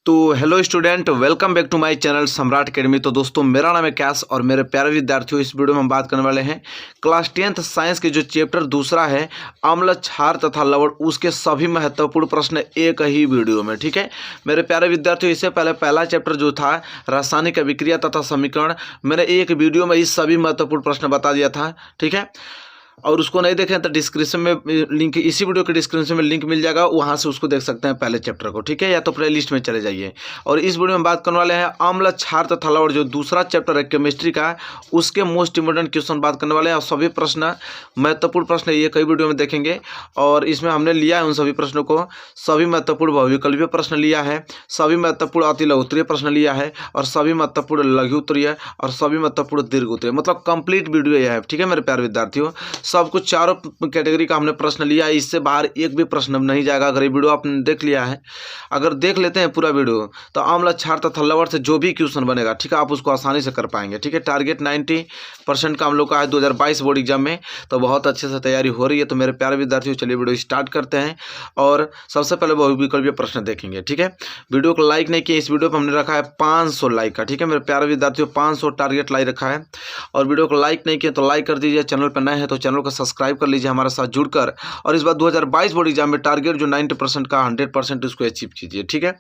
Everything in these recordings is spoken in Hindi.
तो hello student, welcome back to my channel Samrat academy. तो दोस्तों, मेरा नाम है कैश और मेरे प्यारे विद्यार्थियों, इस वीडियो में हम बात करने वाले हैं क्लास 10th साइंस के जो चैप्टर दूसरा है अम्ल, क्षार तथा लवण, उसके सभी महत्वपूर्ण प्रश्न एक ही वीडियो में। ठीक है मेरे प्यारे विद्यार्थियों, इससे पहले पहला चैप्टर जो था रासायनिक अभिक्रिया तथा समीकरण, मैंने एक वीडियो में इस सभी महत्वपूर्ण प्रश्न बता दिया था। ठीक है, और उसको नहीं देखें तो डिस्क्रिप्शन में लिंक, इसी वीडियो के डिस्क्रिप्शन में लिंक मिल जाएगा, वहाँ से उसको देख सकते हैं पहले चैप्टर को। ठीक है, या तो प्ले लिस्ट में चले जाइए। और इस वीडियो में बात करने वाले हैं अम्ल, क्षार तथा लवण, जो दूसरा चैप्टर है केमिस्ट्री का, उसके मोस्ट इंपोर्टेंट क्वेश्चन बात करने वाले हैं। और सभी प्रश्न महत्वपूर्ण प्रश्न ये कई वीडियो में देखेंगे। और इसमें हमने लिया है उन सभी प्रश्नों को, सभी महत्वपूर्ण बहुविकल्पीय प्रश्न लिया है, सभी महत्वपूर्ण अति लघु उत्तरीय प्रश्न लिया है, और सभी महत्वपूर्ण लघु उत्तरीय और सभी महत्वपूर्ण दीर्घ उत्तरीय, मतलब कंप्लीट वीडियो यह है। ठीक है मेरे प्यारे विद्यार्थियों, सब कुछ चारों कैटेगरी का हमने प्रश्न लिया है, इससे बाहर एक भी प्रश्न नहीं जाएगा। अगर ये वीडियो आपने देख लिया है, अगर देख लेते हैं पूरा वीडियो, तो अम्ल, क्षार तथा लवण से जो भी क्वेश्चन बनेगा, ठीक है, आप उसको आसानी से कर पाएंगे। ठीक है, टारगेट 90% का हम लोग का है 2022 बोर्ड एग्जाम में, तो बहुत अच्छे से तैयारी हो रही है। तो मेरे प्यारे विद्यार्थियों, चलिए वीडियो स्टार्ट करते हैं और सबसे पहले बहुविकल्पीय प्रश्न देखेंगे। ठीक है, वीडियो को लाइक नहीं किया, इस वीडियो पर हमने रखा है 500 लाइक का। ठीक है मेरे प्यारे विद्यार्थियों, 500 टारगेट लाइक रखा है। और वीडियो को लाइक नहीं किया तो लाइक कर दीजिए, चैनल पर नए हैं तो चैनल को सब्सक्राइब कर लीजिए हमारे साथ जुड़कर। और इस बार 2022 बोर्ड एग्जाम में टारगेट जो 90% का 100% उसको अचीव कीजिए। ठीक है,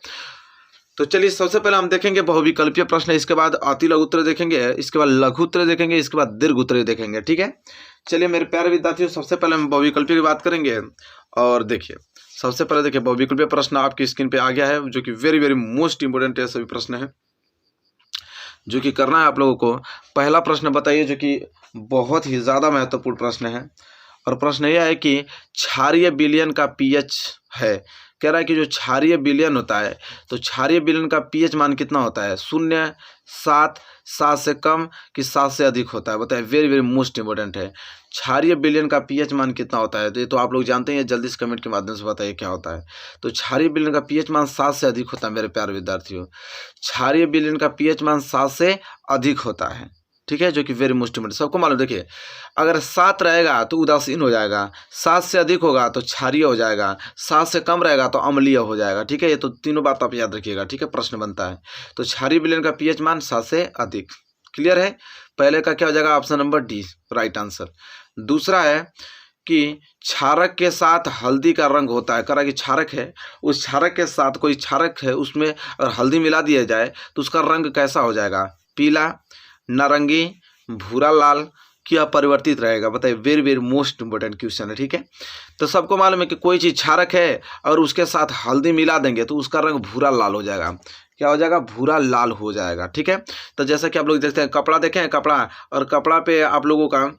तो चलिए सबसे पहले हम देखेंगे बहुविकल्पीय प्रश्न, इसके बाद अति लघु उत्तरीय देखेंगे, इसके बाद लघु उत्तरीय देखेंगे, इसके बाद दीर्घ उत्तरीय देखेंगे। ठीक है, चलिए मेरे प्यारे विद्यार्थियों, सबसे पहले हम बहुविकल्पीय की बात करेंगे। और देखिए, सबसे पहले देखिए बहुविकल्पीय प्रश्न आपकी स्क्रीन पे आ गया है, जो कि वेरी वेरी मोस्ट इंपोर्टेंट है, सभी प्रश्न है जो कि करना है आप लोगों को। पहला प्रश्न बताइए, जो कि बहुत ही ज़्यादा महत्वपूर्ण प्रश्न है, और प्रश्न यह है कि क्षारीय विलयन का पीएच है। कह रहा है कि जो क्षारीय विलयन होता है, तो क्षारीय विलयन का पीएच मान कितना होता है? 0, 7, 7 से कम कि 7 से अधिक होता है? बताइए, वेरी वेरी मोस्ट इंपोर्टेंट है। क्षारीय विलयन का पीएच मान कितना होता है? तो ये तो आप लोग जानते हैं, जल्दी से कमेंट के माध्यम से बताइए क्या होता है। तो क्षारीय विलयन का पीएच मान 7 से अधिक होता है मेरे प्यारे विद्यार्थियों। क्षारीय विलयन का पीएच मान 7 से अधिक होता है। ठीक है, जो कि वेरी मोस्ट इंपोर्टेंट, सबको मालूम। देखिए, अगर 7 रहेगा तो उदासीन हो जाएगा, 7 से अधिक होगा तो क्षारीय हो जाएगा, 7 से कम रहेगा तो अम्लीय हो जाएगा। ठीक है, ये तो तीनों बात आप याद रखिएगा। ठीक है, प्रश्न बनता है तो क्षारीय विलयन का पीएच मान 7 से अधिक। क्लियर है? पहले का क्या हो जाएगा? Option number D right answer. दूसरा है कि क्षारक के साथ हल्दी का रंग होता है। कह रहा है कि क्षारक है, उस क्षारक के साथ कोई क्षारक है, उसमें अगर हल्दी मिला दिया जाए तो उसका रंग कैसा हो जाएगा? पीला, नारंगी, भूरा, लाल कि अपरिवर्तित रहेगा? बताइए, very very most important question है। ठीक है, तो सबको मालूम है कि कोई चीज़ क्षारक है और उसके साथ हल्दी मिला देंगे तो उसका रंग भूरा लाल हो जाएगा। क्या हो जाएगा? भूरा लाल हो जाएगा। ठीक है, तो जैसा कि आप लोग देखते हैं, कपड़ा देखें, कपड़ा, और कपड़ा पे आप लोगों का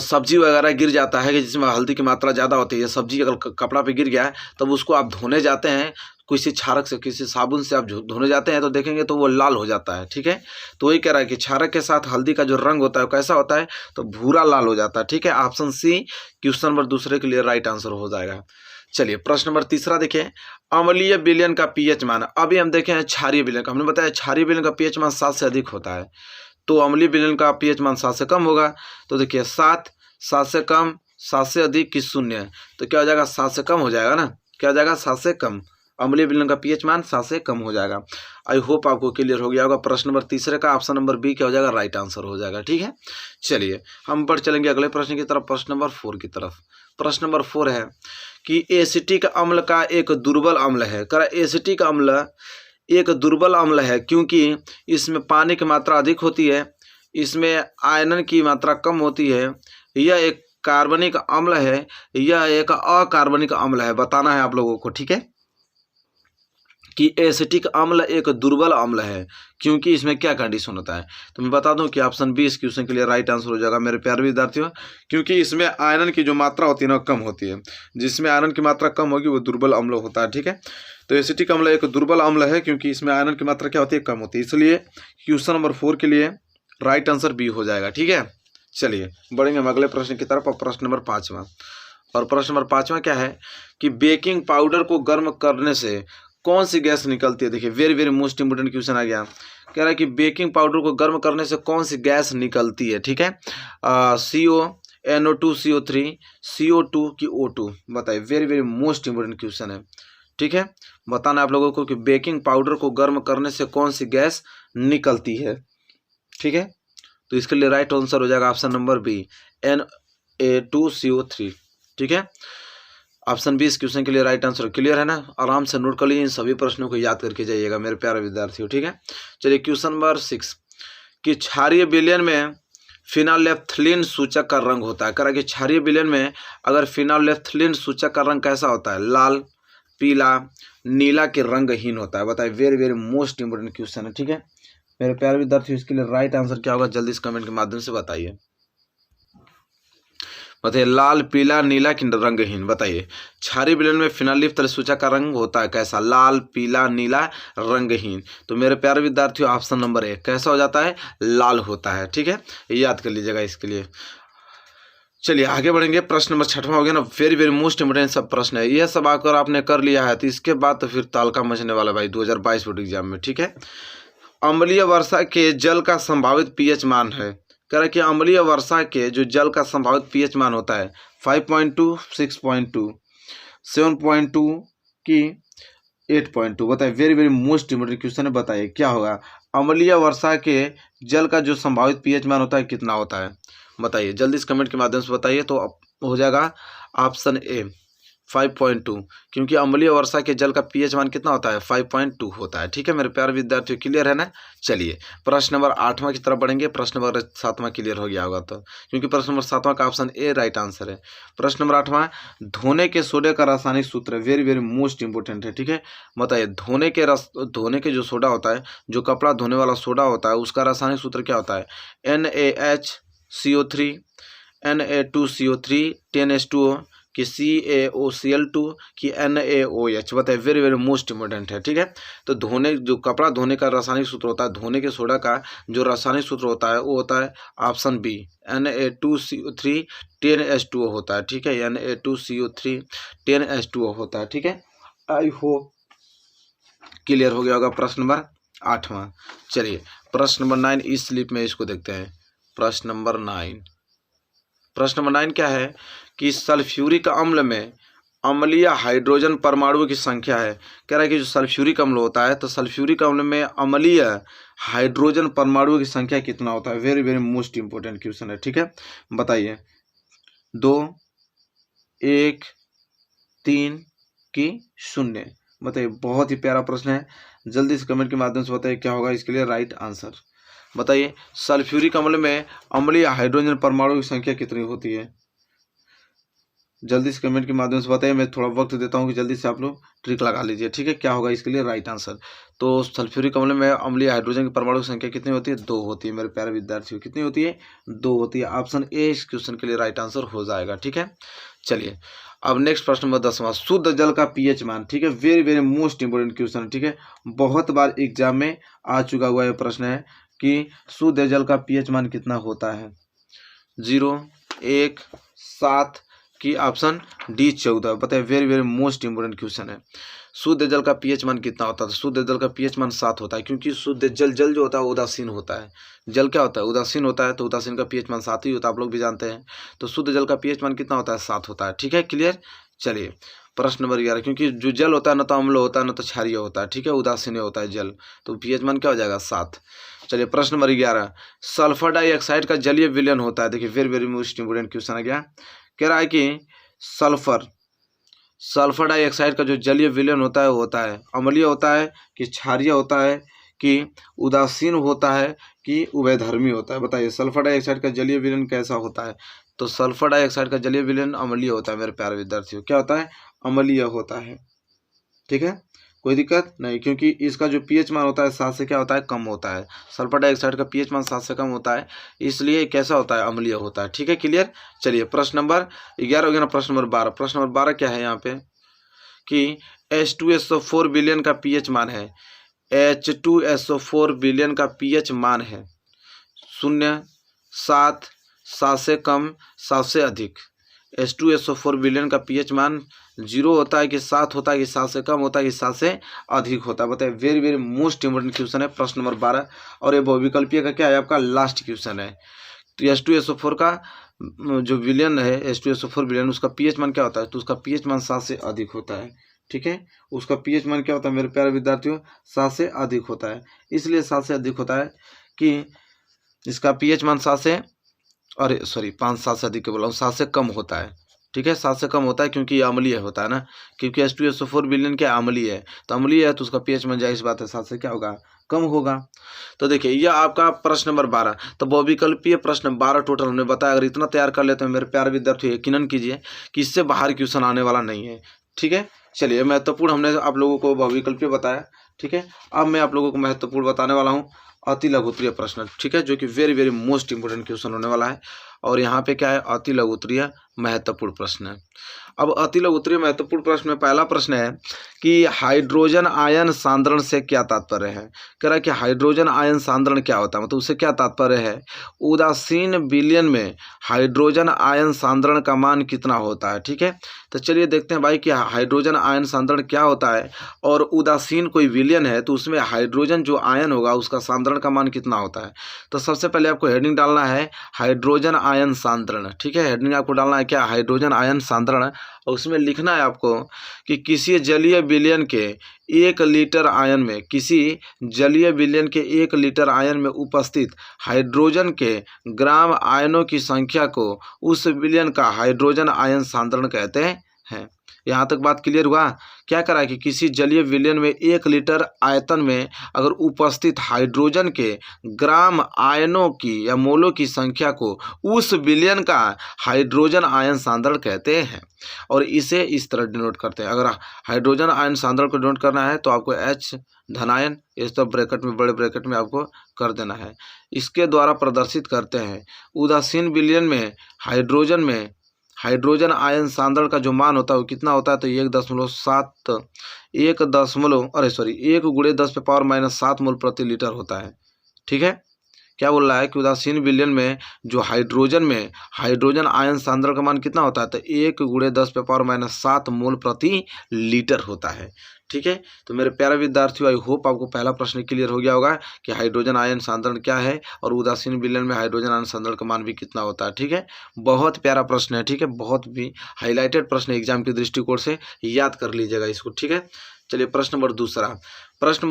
सब्जी वगैरह गिर जाता है कि जिसमें हल्दी की मात्रा ज़्यादा होती है, सब्जी अगर कपड़ा पे गिर गया है तब उसको आप धोने जाते हैं, किसी क्षारक से, किसी साबुन से आप धोने जाते हैं तो देखेंगे तो वो लाल हो जाता है। ठीक है, तो वही कह रहा है कि क्षारक के साथ हल्दी का जो रंग होता है वो कैसा होता है? तो भूरा लाल हो जाता है। ठीक है, ऑप्शन सी क्वेश्चन नंबर दूसरे के लिए राइट आंसर हो जाएगा। चलिए प्रश्न नंबर तीसरा देखिए, अम्लीय विलयन का पीएच मान। अभी हम देखें क्षारीय विलयन का, हमने बताया क्षारीय विलयन का पीएच मान 7 से अधिक होता है, तो अम्लीय विलयन का पीएच मान 7 से कम होगा। तो देखिए, 7, 7 से कम, 7 से अधिक कि 0, तो क्या हो जाएगा? 7 से कम हो जाएगा ना। क्या हो जाएगा? 7 से कम। अम्लीय विलयन का पीएच मान 7 से कम हो जाएगा। आई होप आपको क्लियर हो गया होगा। प्रश्न नंबर तीसरे का ऑप्शन नंबर बी क्या हो जाएगा? राइट आंसर हो जाएगा। ठीक है, चलिए हम बढ़ चलेंगे अगले प्रश्न की तरफ, प्रश्न नंबर 4 की तरफ। प्रश्न नंबर 4 है कि एसिटिक अम्ल का एक दुर्बल अम्ल है। कह रहा एसिटिक अम्ल एक दुर्बल अम्ल है क्योंकि इसमें पानी की मात्रा अधिक होती है, इसमें आयरन की मात्रा कम होती है, यह एक कार्बनिक अम्ल है, यह एक अकार्बनिक अम्ल है। बताना है आप लोगों को। ठीक है, कि एसिटिक अम्ल एक दुर्बल अम्ल है क्योंकि इसमें क्या कंडीशन होता है? तो मैं बता दूं कि ऑप्शन बी इस क्वेश्चन के लिए राइट आंसर हो जाएगा मेरे प्यारे विद्यार्थियों, क्योंकि इसमें आयरन की जो मात्रा होती है ना, कम होती है। जिसमें आयरन की मात्रा कम होगी वो दुर्बल अम्ल होता है। ठीक है, तो एसिटिक अम्ल एक दुर्बल अम्ल है क्योंकि इसमें आयरन की मात्रा क्या होती है? कम होती है। इसलिए क्वेश्चन नंबर 4 के लिए राइट आंसर बी हो जाएगा। ठीक है, चलिए बढ़ेंगे हम अगले प्रश्न की तरफ। प्रश्न नंबर 5वां, और प्रश्न नंबर 5वां क्या है कि बेकिंग पाउडर को गर्म करने से कौन सी गैस निकलती है? देखिए, very very most important question आ गया। कह रहा है कि बेकिंग पाउडर को गर्म करने से कौन सी गैस निकलती है? ठीक है, CO, NO2, CO3, CO2 की O2? बताइए, very very most important question है। ठीक है, बताना आप लोगों को कि बेकिंग पाउडर को गर्म करने से कौन सी गैस निकलती है। ठीक है, तो इसके लिए राइट आंसर हो जाएगा ऑप्शन नंबर बी, Na2CO3। ठीक है, ऑप्शन बी इस क्वेश्चन के लिए राइट आंसर। क्लियर है ना, आराम से नोट कर लीजिए, इन सभी प्रश्नों को याद करके जाइएगा मेरे प्यारे विद्यार्थियों। ठीक है, चलिए क्वेश्चन नंबर 6 कि क्षारीय विलयन में फिनालेफ्थलीन सूचक का रंग होता है। कह रहा है कि क्षारीय विलयन में अगर फिनालेफ्थलीन सूचक का रंग कैसा होता है, लाल, पीला, नीला के रंगहीन होता है। बताइए, very very most important question है। ठीक है मेरे प्यारे विद्यार्थियों, इसके लिए राइट आंसर क्या होगा जल्दी से कमेंट के माध्यम से बताइए। बताइए, लाल, पीला, नीला कि रंगहीन। बताइए, क्षारीय विलयन में फिनालिफ्थ सूचक का रंग होता है कैसा, लाल, पीला, नीला, रंगहीन। तो मेरे प्यारे विद्यार्थियों ऑप्शन नंबर ए कैसा हो जाता है, लाल होता है। ठीक है, याद कर लीजिएगा इसके लिए। चलिए आगे बढ़ेंगे, प्रश्न नंबर 6वां हो गया ना, वेरी वेरी मोस्ट इंपोर्टेंट सब प्रश्न है। यह सब आकर आपने कर लिया है तो इसके बाद तो फिर तालका मचने वाला भाई 2022 बोर्ड एग्जाम में। ठीक है, अम्लीय वर्षा के जल का संभावित पीएच मान है। कह रहा है कि अम्लीय वर्षा के जो जल का संभावित पीएच मान होता है 5.2, 6.2, 7.2 की 8.2। बताइए, very very most important question है। बताइए क्या होगा, अम्लीय वर्षा के जल का जो संभावित पीएच मान होता है कितना होता है। बताइए जल्दी से कमेंट के माध्यम से बताइए। तो हो जाएगा ऑप्शन ए 5.2, क्योंकि अम्लीय वर्षा के जल का पीएच मान कितना होता है, 5.2 होता है। ठीक है मेरे प्यारे विद्यार्थियों, क्लियर है ना। चलिए प्रश्न नंबर 8वां की तरफ बढ़ेंगे। प्रश्न नंबर 7वां क्लियर हो गया होगा तो, क्योंकि प्रश्न नंबर 7वां का ऑप्शन ए राइट आंसर है। प्रश्न नंबर 8वां, धोने के सोडे का रासायनिक सूत्र है। वेरी वेरी मोस्ट इंपोर्टेंट है। ठीक है, बताइए धोने के जो सोडा होता है, जो कपड़ा धोने वाला सोडा होता है, उसका रासायनिक सूत्र क्या होता है, NaHCO3, Na2CO3, 10H2O कि CaOCl2 कि NaOH। बताइए, वेरी वेरी मोस्ट इंपोर्टेंट है। ठीक है, तो जो कपड़ा धोने का रासायनिक सूत्र होता है, धोने के सोडा का जो रासायनिक सूत्र होता है वो होता है ऑप्शन बी, Na2CO3 10H2O होता है। ठीक है, Na2CO3 10H2O होता है। ठीक है, आई होप क्लियर हो गया होगा प्रश्न नंबर 8वां। चलिए प्रश्न नंबर 9 इस स्लिप में इसको देखते हैं। प्रश्न नंबर 9 क्या है कि सल्फ्यूरिक अम्ल में अम्लीय हाइड्रोजन परमाणु की संख्या है। कह रहा है कि जो सल्फ्यूरिक अम्ल होता है, तो सल्फ्यूरिक अम्ल में अम्लीय हाइड्रोजन परमाणु की संख्या कितना होता है। Very very most important question है। ठीक है, बताइए 2, 1, 3 कि 0। बताइए, बहुत ही प्यारा प्रश्न है, जल्दी से कमेंट के माध्यम से बताइए क्या होगा इसके लिए राइट आंसर। बताइए, सल्फ्यूरिक अम्ल में अम्लीय हाइड्रोजन परमाणु की संख्या कितनी होती है, जल्दी से कमेंट के माध्यम से बताइए। मैं थोड़ा वक्त देता हूं कि जल्दी से आप लोग ट्रिक लगा लीजिए। ठीक है, क्या होगा इसके लिए राइट आंसर। तो सल्फ्यूरिक अम्ल में अम्लीय हाइड्रोजन की परमाणु की संख्या कितनी होती है, 2 होती है मेरे प्यारे विद्यार्थियों। कितनी होती है, 2 होती है। ऑप्शन ए इस क्वेश्चन के लिए राइट आंसर हो जाएगा। ठीक है, चलिए अब नेक्स्ट प्रश्न नंबर 10वां, शुद्ध जल का पीएच मान। ठीक है, very very most important question है। ठीक है, बहुत बार एग्जाम में आ चुका हुआ यह प्रश्न है कि शुद्ध जल का पीएच मान कितना होता है, 0, 1, 7 की ऑप्शन डी 14। बताइए, very very most important question है। शुद्ध जल का पीएच मान कितना होता है, तो शुद्ध जल का पीएच मान 7 होता है, क्योंकि शुद्ध जल जो होता है वो उदासीन होता है। जल क्या होता है, उदासीन होता है, तो उदासीन का पीएच मान 7 ही होता है, आप लोग भी जानते हैं। तो शुद्ध जल का पीएच मान कितना होता है, 7 होता है। ठीक है, क्लियर। चलिए प्रश्न नंबर 11, क्योंकि जो जल होता है ना तो अम्ल होता है ना तो क्षारीय होता है। ठीक है, उदासीन होता है जल, तो पीएच मान क्या हो जाएगा, 7। चलिए प्रश्न नंबर 11, सल्फर डाइऑक्साइड का जलीय विलयन होता है। देखिए, very very most important question है। क्या कह रहा है कि सल्फर डाइऑक्साइड का जो जलीय विलयन होता है वो होता है अम्लीय होता है कि क्षारीय होता है कि उदासीन होता है कि उभयधर्मी होता है। बताइए, सल्फर डाइऑक्साइड का जलीय विलयन कैसा होता है, तो सल्फर डाइऑक्साइड का जलीय विलयन अम्लीय होता है मेरे प्यारे विद्यार्थियों। क्या होता है, अम्लीय होता है। ठीक है, कोई दिक्कत नहीं, क्योंकि इसका जो पीएच मान होता है 7 से क्या होता है, कम होता है। सल्फर डाइऑक्साइड का पीएच मान 7 से कम होता है, इसलिए कैसा होता है, अम्लीय होता है। ठीक है, क्लियर। चलिए प्रश्न नंबर 11 हो गया ना। प्रश्न नंबर 12, प्रश्न नंबर 12 क्या है यहाँ पे कि H2SO4 विलयन का पीएच मान है। H2SO4 विलयन का पीएच मान है 0, 7, 7 से कम, 7 से अधिक। H2SO4 विलयन का पीएच मान 0 होता है कि 7 होता है कि 7 से कम होता है कि 7 से अधिक होता है। बताइए, very very most important question है प्रश्न नंबर 12, और ये बहुविकल्पीय का क्या है, आपका लास्ट क्वेश्चन है। तो H2SO4 का जो विलयन है, H2SO4 विलयन, उसका पीएच मान क्या होता है, तो उसका पीएच मान 7 से अधिक होता है। ठीक है, उसका pH मान क्या होता है मेरे प्यारे विद्यार्थियों, 7 से अधिक होता है। इसलिए 7 से अधिक होता है कि इसका pH मान 7 से, अरे सॉरी 5-7 से अधिक के बोला हूँ, 7 से कम होता है। ठीक है, 7 से कम होता है क्योंकि ये अम्लीय होता है ना, क्योंकि H2SO4 विलयन क्या अम्लीय है, तो अम्लीय है तो उसका pH मान जाहिर सी बात है 7 से क्या होगा, कम होगा। तो देखिए यह आपका प्रश्न नंबर 12। तो बहुविकल्पीय प्रश्न 12 टोटल हमने बताया। अगर इतना तैयार कर लेते हैं मेरे प्यारे विद्यार्थी, यकीनन कीजिए कि इससे बाहर क्वेश्चन आने वाला नहीं है। ठीक है, चलिए महत्वपूर्ण हमने आप लोगों को बहुविकल्पीय बताया। ठीक है, अब मैं आप लोगों को महत्वपूर्ण बताने वाला हूँ अति लघुत्तरीय प्रश्न। ठीक है, जो कि very very most important question होने वाला है। और यहाँ पे क्या है, अति लघुत्तरीय महत्वपूर्ण प्रश्न है। अब अति लघुत्तरीय महत्वपूर्ण प्रश्न में पहला प्रश्न है कि हाइड्रोजन आयन सांद्रण से क्या तात्पर्य है। कह रहा है कि हाइड्रोजन आयन सांद्रण क्या होता है, मतलब उससे क्या तात्पर्य है। उदासीन विलयन में हाइड्रोजन आयन सांद्रण का मान कितना होता है। ठीक है, तो चलिए देखते हैं भाई कि हाइड्रोजन आयन सांद्रण क्या होता है और उदासीन कोई विलयन है तो उसमें हाइड्रोजन जो आयन होगा उसका सांद्रण का मान कितना होता है। तो सबसे पहले आपको हेडिंग डालना है हाइड्रोजन आयन सांद्रण। ठीक है, हेडिंग आपको डालना है क्या, हाइड्रोजन आयन सांद्रण, और उसमें लिखना है आपको कि किसी जलीय विलयन के 1 लीटर आयन में, किसी जलीय विलयन के 1 लीटर आयन में उपस्थित हाइड्रोजन के ग्राम आयनों की संख्या को उस विलयन का हाइड्रोजन आयन सांद्रण कहते हैं। यहाँ तक बात क्लियर हुआ। क्या करा कि किसी जलीय विलयन में 1 लीटर आयतन में अगर उपस्थित हाइड्रोजन के ग्राम आयनों की या मोलों की संख्या को उस विलयन का हाइड्रोजन आयन सांद्रण कहते हैं, और इसे इस तरह डिनोट करते हैं। अगर हाइड्रोजन आयन सांद्रण को डिनोट करना है तो आपको H धनायन इस तरह ब्रैकेट में, बड़े ब्रैकेट में आपको कर देना है। इसके द्वारा प्रदर्शित करते हैं उदासीन विलयन में हाइड्रोजन आयन सांद्रण का जो मान होता है वो कितना होता है, तो 1 गुणे 10⁻⁷ मोल प्रति लीटर होता है। ठीक है, क्या बोल रहा है कि उदासीन विलयन में जो हाइड्रोजन आयन सांद्रण का मान कितना होता है, तो 1 गुणे 10⁻⁷ मोल प्रति लीटर होता है। ठीक है, तो मेरे प्यारे विद्यार्थियों, आई होप आपको पहला प्रश्न क्लियर हो गया होगा कि हाइड्रोजन आयन सांद्रण क्या है और उदासीन विलयन में हाइड्रोजन आयन सांद्रण का मान भी कितना होता है। ठीक है, बहुत प्यारा प्रश्न है। ठीक है, बहुत भी हाईलाइटेड प्रश्न एग्जाम के दृष्टिकोण से, याद कर लीजिएगा इसको। ठीक है, चलिए प्रश्न नंबर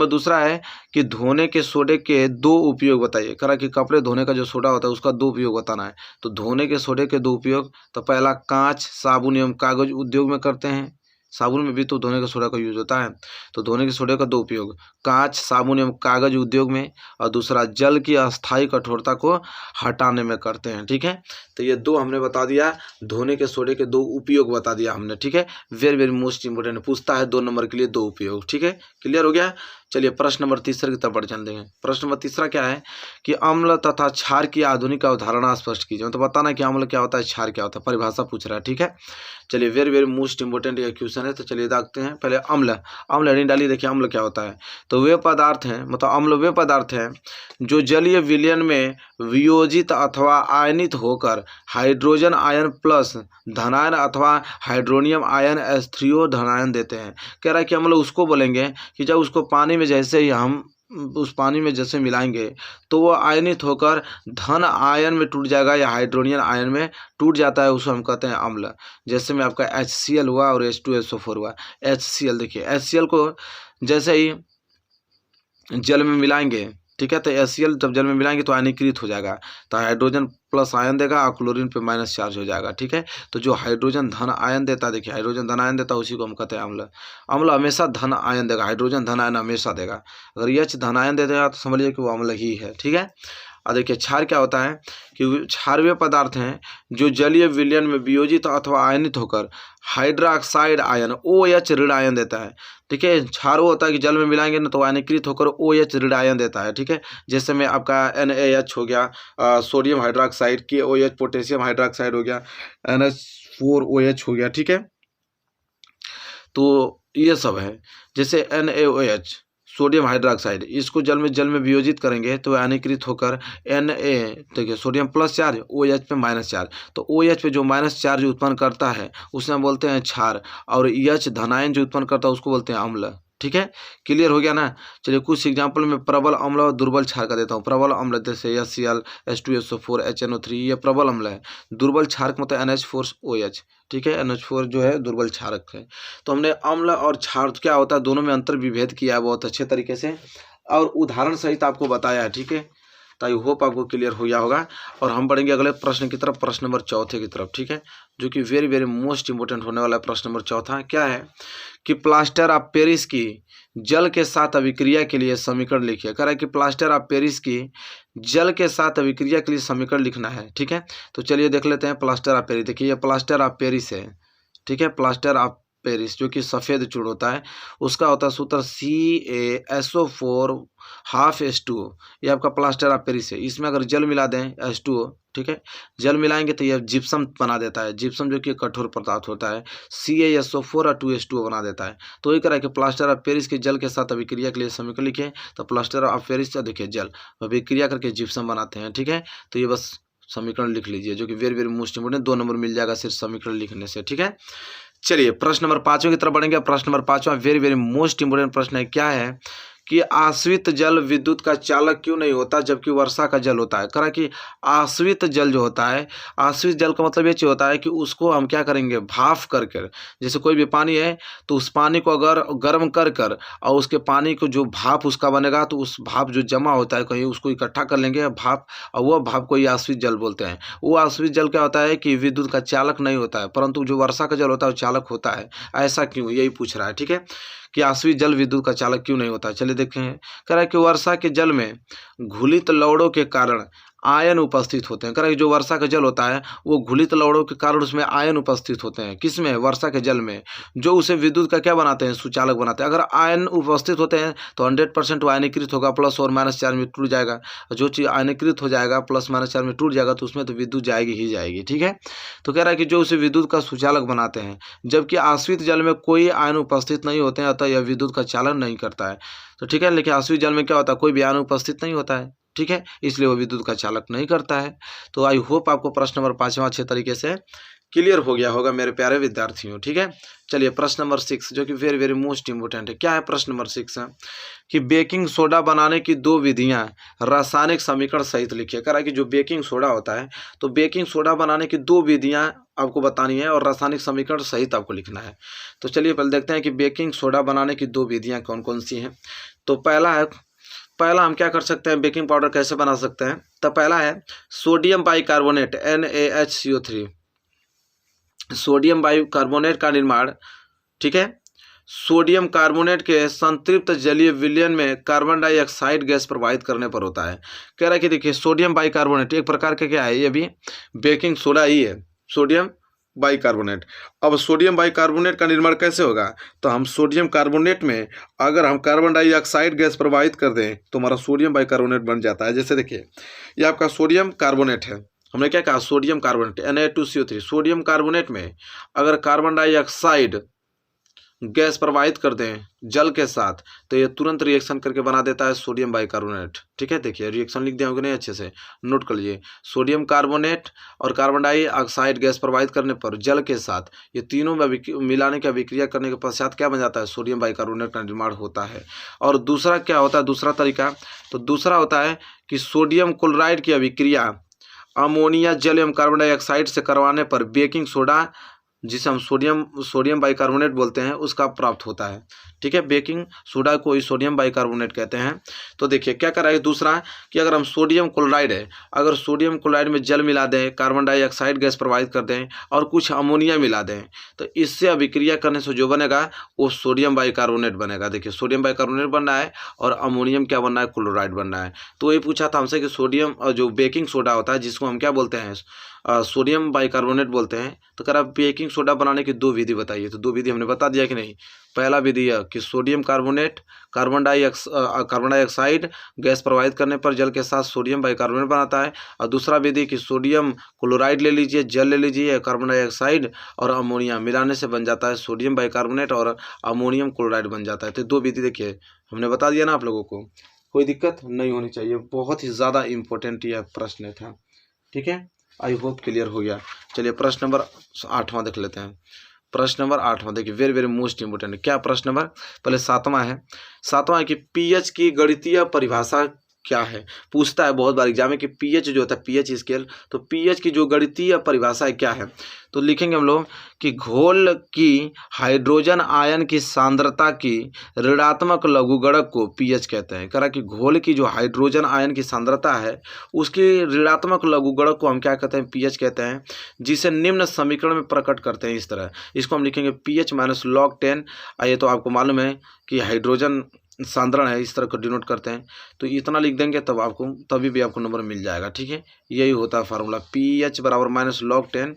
दूसरा है कि धोने के सोडे के 2 उपयोग बताइए। करा कि कपड़े धोने का जो सोडा होता है उसका 2 उपयोग बताना है। तो धोने के सोडे के 2 उपयोग, तो पहला कांच, साबुन एवं कागज उद्योग में करते हैं। साबुन में भी तो धोने के सोडा का यूज होता है। तो धोने के सोडे का 2 उपयोग कांच, साबुन एवं कागज उद्योग में, और दूसरा जल की अस्थायी कठोरता को हटाने में करते हैं। ठीक है, तो ये 2 हमने बता दिया, धोने के सोडे के 2 उपयोग बता दिया हमने। ठीक है, वेरी वेरी मोस्ट इंपोर्टेंट पूछता है 2 नंबर के लिए 2 उपयोग। ठीक है, क्लियर हो गया। चलिए प्रश्न नंबर 3 की तरफ बढ़ चल देंगे। प्रश्न नंबर 3 क्या है कि अम्ल तथा क्षार की आधुनिक अवधारणा स्पष्ट कीजिए। मतलब बताना कि अम्ल क्या होता है, क्षार क्या होता है, परिभाषा पूछ रहा है। ठीक है, चलिए वेरी वेरी मोस्ट इंपोर्टेंट ये क्वेश्चन है। तो चलिए देखते हैं पहले अम्ल हेडिंग डालिए। देखिए अम्ल क्या होता है, तो वे पदार्थ हैं, मतलब अम्ल वे पदार्थ हैं जो जलीय विलयन में वियोजित अथवा आयनित होकर हाइड्रोजन आयन प्लस धनायन अथवा हाइड्रोनियम आयन H3O धनायन देते हैं। कह रहा है कि अम्ल उसको बोलेंगे कि जब उसको पानी में जैसे ही हम उस पानी में जैसे मिलाएंगे तो वो आयनित होकर धन आयन में टूट जाएगा या हाइड्रोनियन आयन में टूट जाता है, उसको हम कहते हैं अम्ल। जैसे में आपका HCl हुआ और H2SO4 हुआ। HCl देखिए, HCl को जैसे ही जल में मिलाएंगे, ठीक है, तो HCl जब जल में मिलाएंगे तो आयनीकृत हो जाएगा, तो हाइड्रोजन प्लस आयन देगा और क्लोरीन पे माइनस चार्ज हो जाएगा। ठीक है, तो जो हाइड्रोजन धन आयन देता है, देखिए हाइड्रोजन धन आयन देता है, उसी को हम कहते हैं अम्ल। अम्ल हमेशा धन आयन देगा, हाइड्रोजन धन आयन हमेशा देगा। अगर H धन आयन दे देगा तो समझ लीजिए कि वो अम्ल ही है। ठीक है, और देखिए क्षार क्या होता है कि क्षारीय पदार्थ हैं जो जलीय विलयन में वियोजित अथवा आयनित होकर हाइड्रोक्साइड आयन OH ऋण आयन देता है। ठीक है, क्षार वो होता है कि जल में मिलाएंगे ना तो आयनीकृत होकर OH ऋण आयन देता है। ठीक है, जैसे में आपका NaH हो गया, sodium hydroxide, KOH potassium hydroxide हो गया, NH4OH हो गया। ठीक है, तो ये सब है। जैसे NaOH सोडियम हाइड्रोक्साइड, इसको जल में वियोजित करेंगे तो आयनीकृत होकर Na, देखिए सोडियम प्लस चार्ज, OH पे माइनस चार्ज, तो OH पे जो माइनस चार्ज उत्पन्न करता है उसे हम बोलते हैं क्षार, और H धनायन जो उत्पन्न करता है उसको बोलते हैं अम्ल। ठीक है, क्लियर हो गया ना। चलिए कुछ एग्जांपल में प्रबल अम्ल और दुर्बल क्षार का देता हूँ। प्रबल अम्ल जैसे HCl, H2SO4, HNO3, ये प्रबल अम्ल है। दुर्बल क्षारक मतलब NH4OH, ठीक है, NH4 जो है दुर्बल क्षारक है। तो हमने अम्ल और क्षार क्या होता है दोनों में अंतर विभेद किया है बहुत अच्छे तरीके से और उदाहरण सहित आपको बताया है, ठीक है। तो आई होप आपको क्लियर हो गया होगा। और हम बढ़ेंगे अगले प्रश्न की तरफ, प्रश्न नंबर चौथे की तरफ, ठीक है, जो कि वेरी वेरी मोस्ट इंपोर्टेंट होने वाला है। प्रश्न नंबर चौथा क्या है कि प्लास्टर ऑफ पेरिस की जल के साथ अभिक्रिया के लिए समीकरण लिखिए। कह रहा है कि प्लास्टर ऑफ पेरिस की जल के साथ अभिक्रिया के लिए समीकरण लिखना है, ठीक है। तो चलिए देख लेते हैं प्लास्टर ऑफ पेरिस। देखिए ये प्लास्टर ऑफ पेरिस है, ठीक है, प्लास्टर ऑफ पेरिस जो कि सफ़ेद चूर्ण होता है, उसका होता है सूत्र CaSO4 हाफ H2O। ये आपका प्लास्टर ऑफ पेरिस है। इसमें अगर जल मिला दें H2O, ठीक है, जल मिलाएंगे तो यह जिप्सम बना देता है। जिप्सम जो कि कठोर पदार्थ होता है, CaSO4 और 2H2O बना देता है। तो ये कह रहा है कि प्लास्टर ऑफ पेरिस के जल के साथ अभिक्रिया के लिए समीकरण लिखे। तो प्लास्टर ऑफ पेरिस का देखिए जल अभिक्रिया करके जिप्सम बनाते हैं, ठीक है। तो ये बस समीकरण लिख लीजिए जो कि very very most important, 2 number मिल जाएगा सिर्फ समीकरण लिखने से, ठीक है। चलिए प्रश्न नंबर 5 की तरफ बढ़ेंगे। प्रश्न number 5 very very most important प्रश्न है। क्या है कि आश्रित जल विद्युत का चालक क्यों नहीं होता जबकि वर्षा का जल होता है। करा कि आश्रित जल जो होता है, आश्रित जल का मतलब ये चीज होता है कि उसको हम क्या करेंगे, भाफ करके, जैसे कोई भी पानी है तो उस पानी को अगर गर्म कर कर और उसके पानी को जो भाप उसका बनेगा तो उस भाप जो जमा होता है कहीं उसको इकट्ठा कर लेंगे भाप, और वह भाप को ही आश्रित जल बोलते हैं। वो आश्रित जल क्या होता है कि विद्युत का चालक नहीं होता है, परंतु जो वर्षा का जल होता है वो चालक होता है। ऐसा क्यों, यही पूछ रहा है, ठीक है, कि आश्रित जल विद्युत का चालक क्यों नहीं होता। चलिए देखें, कह रहा है कि वर्षा के जल में घुलित लवणों के कारण आयन उपस्थित होते हैं। कह रहा है कि जो वर्षा का जल होता है वो घुलित लवणों के कारण उसमें आयन उपस्थित होते हैं। किसमें, वर्षा के जल में, जो उसे विद्युत का क्या बनाते हैं, सुचालक बनाते हैं। अगर आयन उपस्थित होते हैं तो 100% वो आयनीकृत होगा, प्लस और माइनस चार्ज में टूट जाएगा। जो चीज़ आयनीकृत हो जाएगा प्लस माइनस चार्ज में टूट जाएगा तो उसमें तो विद्युत जाएगी ही जाएगी, ठीक है। तो कह रहा है कि जो उसे विद्युत का सुचालक बनाते हैं, जबकि आश्रित जल में कोई आयन उपस्थित नहीं होते हैं, अतः यह विद्युत का चालन नहीं करता है। तो ठीक है, लेकिन आश्रित जल में क्या होता है, कोई भी आयन उपस्थित नहीं होता है, ठीक है, इसलिए वो विद्युत का चालक नहीं करता है। तो आई होप आपको प्रश्न नंबर 5 अच्छे तरीके से क्लियर हो गया होगा मेरे प्यारे विद्यार्थियों, ठीक है। चलिए प्रश्न नंबर 6 जो कि वेरी वेरी मोस्ट इंपोर्टेंट है। क्या है प्रश्न नंबर 6 है कि बेकिंग सोडा बनाने की 2 विधियां रासायनिक समीकरण सहित लिखिए। कह रहा है कि जो बेकिंग सोडा होता है तो बेकिंग सोडा बनाने की 2 विधियां आपको बतानी है और रासायनिक समीकरण सहित आपको लिखना है। तो चलिए पहले देखते हैं कि बेकिंग सोडा बनाने की 2 विधियां कौन कौन सी हैं। तो पहला हम क्या कर सकते हैं, बेकिंग पाउडर कैसे बना सकते हैं। तो पहला है sodium bicarbonate NaHCO3, sodium bicarbonate का निर्माण, ठीक है, सोडियम कार्बोनेट के संतृप्त जलीय विलयन में कार्बन डाइऑक्साइड गैस प्रवाहित करने पर होता है। कह रहा है कि देखिए सोडियम बाइकार्बोनेट एक प्रकार का क्या है, ये भी बेकिंग सोडा ही है, सोडियम बाइकार्बोनेट। अब सोडियम बाइकार्बोनेट का निर्माण कैसे होगा, तो हम सोडियम कार्बोनेट में अगर हम कार्बन डाइऑक्साइड गैस प्रवाहित कर दें तो हमारा सोडियम बाइकार्बोनेट बन जाता है। जैसे देखिए ये आपका सोडियम कार्बोनेट है, हमने क्या कहा, sodium carbonate Na2CO3, sodium carbonate में अगर कार्बन डाइऑक्साइड गैस प्रवाहित कर दें जल के साथ तो ये तुरंत रिएक्शन करके बना देता है सोडियम बाइकार्बोनेट, ठीक है। देखिए रिएक्शन लिख दिया होगा नहीं, अच्छे से नोट कर लीजिए। सोडियम कार्बोनेट और कार्बन डाइऑक्साइड गैस प्रवाहित करने पर जल के साथ ये तीनों में मिलाने की अभिक्रिया करने के पश्चात क्या बन जाता है, सोडियम बाइकार्बोनेट का निर्माण होता है। और दूसरा क्या होता है, दूसरा तरीका, तो दूसरा होता है कि सोडियम क्लोराइड की अभिक्रिया अमोनिया जल एवं कार्बन डाइऑक्साइड से करवाने पर बेकिंग सोडा, जिसे हम सोडियम बाइकार्बोनेट बोलते हैं, उसका प्राप्त होता है, ठीक है। बेकिंग सोडा को ही सोडियम बाइकार्बोनेट कहते हैं। तो देखिए क्या कर रहा है दूसरा कि अगर हम सोडियम क्लोराइड है, अगर सोडियम क्लोराइड में जल मिला दें, कार्बन डाइऑक्साइड गैस प्रवाहित कर दें और कुछ अमोनिया मिला दें तो इससे अभिक्रिया करने से जो बनेगा वो सोडियम बाइकार्बोनेट बनेगा। देखिए सोडियम बाइकार्बोनेट बनना है और अमोनियम क्या बनना है, क्लोराइड बनना है। तो ये पूछा था हमसे कि सोडियम जो बेकिंग सोडा होता है जिसको हम क्या बोलते हैं, सोडियम बाइकार्बोनेट बोलते हैं। तो कह रहा बेकिंग सोडा बनाने की 2 विधि बताइए। तो 2 विधि हमने बता दिया कि नहीं। पहला विधि है कि sodium carbonate carbon dioxide gas प्रवाहित करने पर जल के साथ सोडियम बाइकार्बोनेट बनाता है, और दूसरा विधि कि सोडियम क्लोराइड ले लीजिए, जल ले लीजिए, कार्बन डाइऑक्साइड और अमोनिया मिलाने से बन जाता है सोडियम बाइकार्बोनेट और अमोनियम क्लोराइड बन जाता है। तो 2 विधि देखिए हमने बता दिया ना आप लोगों को, कोई दिक्कत नहीं होनी चाहिए। बहुत ही ज़्यादा इम्पोर्टेंट यह प्रश्न था, ठीक है। आई होप क्लियर हो गया। चलिए प्रश्न नंबर 8वां देख लेते हैं। प्रश्न नंबर 8वां देखिए, वेरी वेरी मोस्ट इंपोर्टेंट। क्या प्रश्न नंबर, पहले 7वां है। 7वां है कि पीएच की गणितीय परिभाषा क्या है। पूछता है बहुत बार एग्जाम में कि पीएच जो होता है पीएच स्केल, तो पीएच की जो गणितीय परिभाषा है क्या है। तो लिखेंगे हम लोग कि घोल की हाइड्रोजन आयन की सांद्रता की ऋणात्मक लघुगणक को पीएच कहते हैं। कह रहा कि घोल की जो हाइड्रोजन आयन की सांद्रता है उसकी ऋणात्मक लघुगणक को हम क्या कहते हैं, पीएच कहते हैं, जिसे निम्न समीकरण में प्रकट करते हैं इस तरह। इसको हम लिखेंगे पीएच माइनस log 10। ये तो आपको मालूम है कि हाइड्रोजन सांद्रण है, इस तरह को डिनोट करते हैं। तो इतना लिख देंगे तब आपको, तभी भी आपको नंबर मिल जाएगा। ठीक है, यही होता है फार्मूला, पीएच बराबर माइनस log 10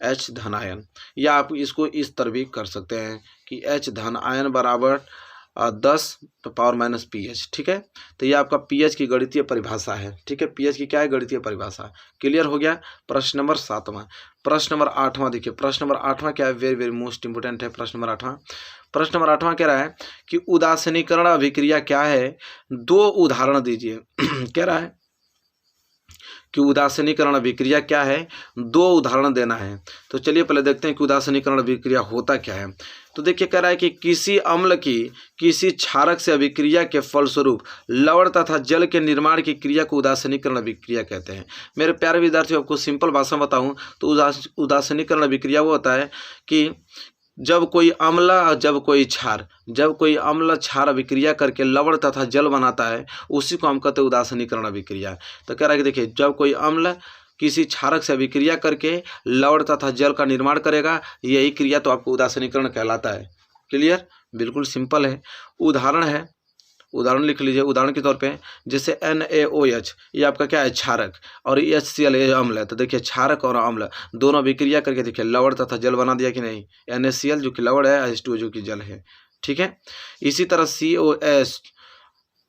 H धन आयन। या आप इसको इस तरह भी कर सकते हैं कि H धन आयन बराबर 10 पावर माइनस पीएच। ठीक है, तो ये आपका पीएच की गणितीय परिभाषा है। ठीक है, पीएच की क्या है, गणितीय परिभाषा। क्लियर हो गया। प्रश्न नंबर 7वां। प्रश्न नंबर 8वां देखिए, प्रश्न नंबर 8वां क्या है, वेरी वेरी मोस्ट इंपोर्टेंट है प्रश्न नंबर 8वां। प्रश्न नंबर 8वां कह रहा है कि उदासीनीकरण अभिक्रिया क्या है, 2 उदाहरण दीजिए। कह रहा है कि उदासीनीकरण अभिक्रिया क्या है, 2 उदाहरण देना है। तो चलिए पहले देखते हैं कि उदासीनीकरण अभिक्रिया होता क्या है। तो देखिए कह रहा है कि किसी अम्ल की किसी क्षारक से अभिक्रिया के फलस्वरूप लवण तथा जल के निर्माण की क्रिया को उदासीनीकरण अभिक्रिया कहते हैं। मेरे प्यारे विद्यार्थियों, आपको सिंपल भाषा में बताऊं तो उदासीनीकरण अभिक्रिया वो होता है कि जब कोई अम्ल और जब कोई अम्ल क्षार अभिक्रिया करके लवण तथा जल बनाता है, उसी को हम कहते हैं उदासीनीकरण अभिक्रिया। तो कह रहा है कि देखिए, जब कोई अम्ल किसी क्षारक से अभिक्रिया करके लवण तथा जल का निर्माण करेगा, यही क्रिया तो आपको उदासीनीकरण कहलाता है। क्लियर, बिल्कुल सिंपल है। उदाहरण लिख लीजिए। उदाहरण के तौर पे जैसे NaOH, ये आपका क्या है, क्षारक, और HCl ये अम्ल है। तो देखिए क्षारक और अम्ल दोनों अभिक्रिया करके देखिए लवण तथा जल बना दिया कि नहीं। NaCl जो कि लवण है, H2O जो कि जल है। ठीक है, इसी तरह COS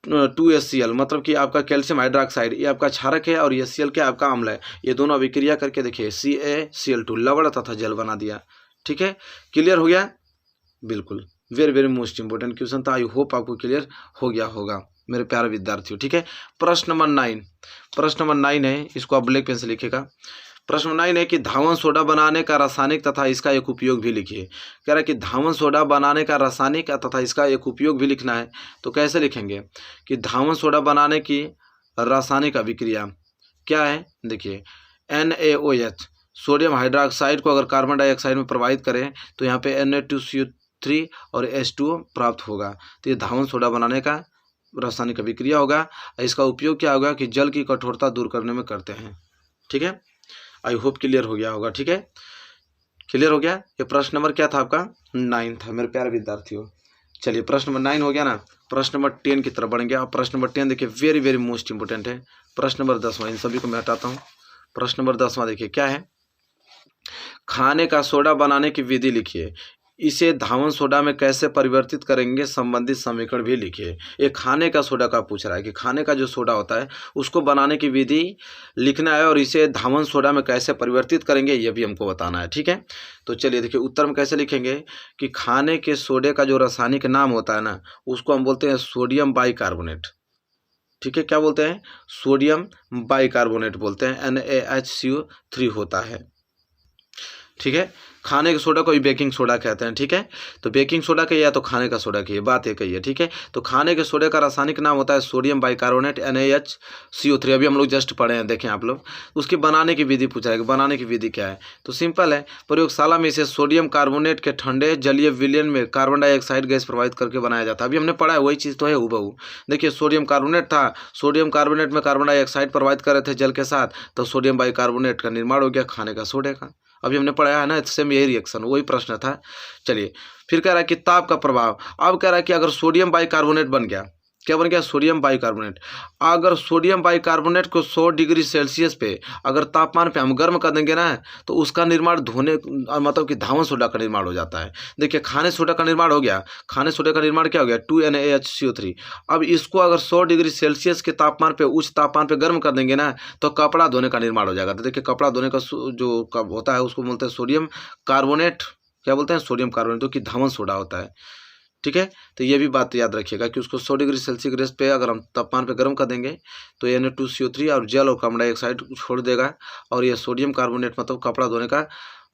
2HCl मतलब कि आपका कैल्शियम हाइड्रोक्साइड, ये आपका क्षारक है, और ये Cl क्या आपका अम्ल है। ये दोनों अभिक्रिया करके देखिए CaCl2 लवण तथा जल बना दिया। ठीक है, क्लियर हो गया। बिल्कुल, very very most important question था। आई होप आपको क्लियर हो गया होगा मेरे प्यारे विद्यार्थियों। ठीक है, प्रश्न नंबर 9 है, इसको आप ब्लैक पेन से लिखिएगा। प्रश्न 9 है कि धावन सोडा बनाने का रासायनिक तथा इसका एक उपयोग भी लिखिए। कह रहा है कि धावन सोडा बनाने का रासायनिक तथा इसका एक उपयोग भी लिखना है। तो कैसे लिखेंगे कि धावन सोडा बनाने की रासायनिक अभिक्रिया क्या है। देखिए NaOH सोडियम हाइड्रोक्साइड को अगर कार्बन डाइऑक्साइड में प्रवाहित करें तो यहाँ पे Na2CO3 और H2O प्राप्त होगा। तो ये धावन सोडा बनाने का रासायनिक अभिक्रिया होगा। इसका उपयोग क्या होगा कि जल की कठोरता दूर करने में करते हैं। ठीक है, आई होप क्लियर हो गया होगा। ठीक है, क्लियर हो गया। ये प्रश्न नंबर क्या था आपका, 9 था मेरे प्यारे विद्यार्थियों। चलिए प्रश्न नंबर 9 हो गया ना। प्रश्न नंबर 10 की तरफ बढ़ गया। प्रश्न नंबर 10 देखिए, वेरी वेरी मोस्ट इंपोर्टेंट है। प्रश्न नंबर 10वां, इन सभी को मैं हटाता हूँ। प्रश्न नंबर 10वां देखिए क्या है, खाने का सोडा बनाने की विधि लिखिए। इसे धावन सोडा में कैसे परिवर्तित करेंगे, संबंधित समीकरण भी लिखिए। ये खाने का सोडा का पूछ रहा है कि खाने का जो सोडा होता है उसको बनाने की विधि लिखना है, और इसे धावन सोडा में कैसे परिवर्तित करेंगे ये भी हमको बताना है। ठीक है, तो चलिए देखिए उत्तर में कैसे लिखेंगे कि खाने के सोडे का जो रासायनिक नाम होता है ना, उसको हम बोलते हैं सोडियम बाइकार्बोनेट। ठीक है, क्या बोलते हैं, सोडियम बाइकार्बोनेट बोलते हैं, NaHCO3 होता है। ठीक है, खाने के सोडा को भी बेकिंग सोडा कहते हैं। ठीक है, तो बेकिंग सोडा कहिए या तो खाने का सोडा कहिए, बात एक ही है। ठीक है, तो खाने के सोडे का रासायनिक नाम होता है सोडियम बाइकार्बोनेट NaHCO3। अभी हम लोग जस्ट पढ़े हैं, देखें आप लोग। उसकी बनाने की विधि पूछा है कि बनाने की विधि क्या है। तो सिंपल है, प्रयोगशाला में इसे सोडियम कार्बोनेट के ठंडे जलीय विलयन में कार्बन डाइऑक्साइड गैस प्रवाहित करके बनाया जाता है। अभी हमने पढ़ा है, वही चीज़ तो है हूबहू। देखिए सोडियम कार्बोनेट था, सोडियम कार्बोनेट में कार्बन डाइऑक्साइड प्रवाहित कर रहे थे जल के साथ, तो सोडियम बाइकार्बोनेट का निर्माण हो गया खाने का सोडे का। अभी हमने पढ़ाया है ना, सेम यही रिएक्शन, वही प्रश्न था। चलिए फिर कह रहा है कि ताप का प्रभाव। अब कह रहा है कि अगर सोडियम बाइकार्बोनेट बन गया, क्या बन गया, सोडियम बाइकार्बोनेट। अगर सोडियम बाइकार्बोनेट को 100 डिग्री सेल्सियस पे अगर तापमान पे हम गर्म कर देंगे ना, तो उसका निर्माण धोने मतलब कि धावन सोडा का निर्माण हो जाता है। देखिए खाने सोडा का निर्माण हो गया, खाने सोडा का निर्माण क्या हो गया, 2NaHCO3। अब इसको अगर 100 डिग्री सेल्सियस के तापमान पे, उच्च तापमान पे गर्म कर देंगे ना, तो कपड़ा धोने का निर्माण हो जाएगा। तो देखिए कपड़ा धोने का जो कब होता है उसको बोलते हैं सोडियम कार्बोनेट। क्या बोलते हैं, सोडियम कार्बोनेट, जो कि धावन सोडा होता है। ठीक है, तो ये भी बात याद रखिएगा कि उसको 100 डिग्री सेल्सियस पे अगर हम तापमान पे गर्म कर देंगे तो Na2CO3 और जल और कार्बन डाइऑक्साइड छोड़ देगा, और ये सोडियम कार्बोनेट मतलब कपड़ा धोने का